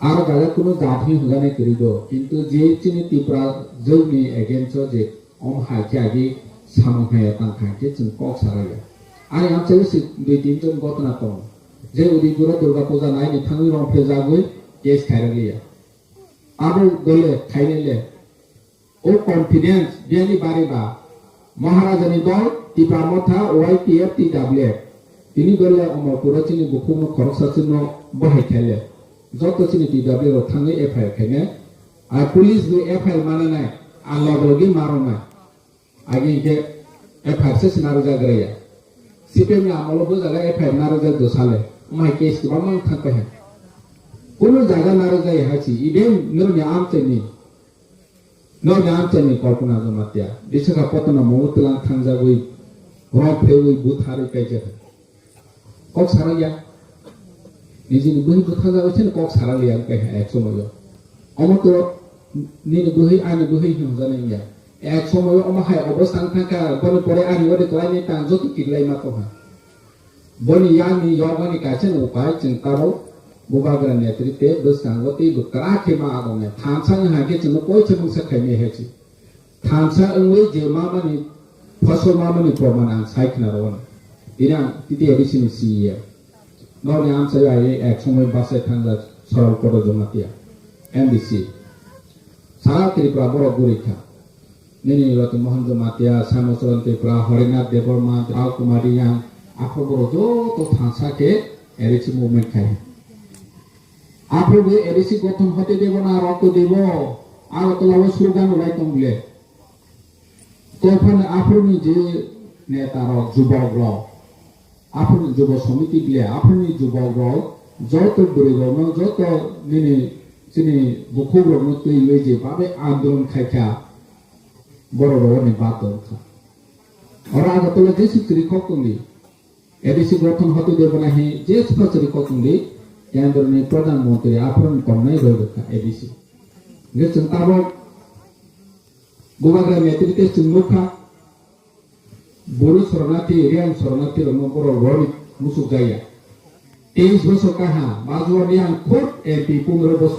আর গালে কোনো জাতি হুগানে করিব কিন্তু যে চিনি ত্রিপুরা জৌনি এগেন্সট যে অম হাইকে আগে সামহায় তাংখাকে जों কক সারাইয়া আর আমছে দুই তিনজন ঘটনা দं যে উদিপুরা দুর্গা পূজা নাইনি থাঙ্গি রংফে যাগৈ কেস খাইরাগিয়া আবু দলে খাইনেলে ও কনফিডেন্স বিয়ানি বারিবা মহারাজানি দল ত্রিপুরা মথা ওয়াইপিএফ টিডব্লিউ তিনি বলে অমর পুরচিনি বুকুম খরসাচিন বহাই খেলে যত চিনি টিডব্লিউ থাঙ্গি এফআইআর খাইনে আর পুলিশ বি এফআইআর মানে নাই আর লগি মারো নাই আগে কে এফআইআর সে নারো জাগরায়া সিপিএম আমলবো জায়গা এফআইআর নারো জাগ দোসালে মাই কেস কি বামান থাকতে হে কোনো জায়গা নারো যাই হাসি ইভেন নরনি আমচেনি কল্পনা জমাতিয়া দিশকা পতনা মমতলাং থাংজাগৈ রক ফেউই বুথারি কাইজে কক সারাইয়া নিজেনি বহি বুথা যাওছেন কক সারালিয়া কাই এক সময় অমত নিনি বহি আনি বহি হজানাইয়া এক সময় অমাহায় অবস্থান থাকা বনে পরে আনি ওরে ক্লাইনে তাং যত কিলাই মাতো হা বনি ইয়ানি ইয়গানি কাছেন উপায় চিন্তারো बुबाग्रा नेतृत्व बसकांगति बकरा के मा आगोने थांसा हाके चनो कोइ चमु सखाइने हेछि थांसा अंगै जे मामानि फसल मामानि प्रमाण आं साइखना रवन इना तिति एडिसिनि सीए नरनि आं साइ एक समय बासे थांगा सरल पद जमातिया एमबीसी सारा त्रिपुरा बर गुरिखा निनि रति मोहन जमातिया सामसरन त्रिपुरा हरिनाथ देवबर्मा आव कुमारिया आफो बर जो तो थांसा के एडिसि मुभमेंट खाय आपने एडिसी गठन होते देव ना रक्त देव আর তোলাও স্লোগান উড়াইতাম বলে তখন আপনি যে নেতার যুবকর আপনি যুব সমিতি বলে আপনি যুবকর যত দূরেগম যত নিনি চিনি বুকুগ্রম তুই লই যে ভাবে আন্দোলন খাইখা বড় বড় নিবাত ওরা আগতলে যে সিক্রি কতলি এডিসি গঠন হতে দেব না হে যে স্পেশালি কতলি কেন্দ্রনি প্রধানমন্ত্রী আপন কন্যাই রয়েছে এডিসি যে চিন্তাবক বুবাগ্রা নেতৃত্বে চিন্মুখা বড় শরণার্থী রিয়াং শরণার্থী নম্বর রবি মুসুক জায়গা 23 বছর কাহা বাজুয়ানি আং খুব এমপি 15 বছর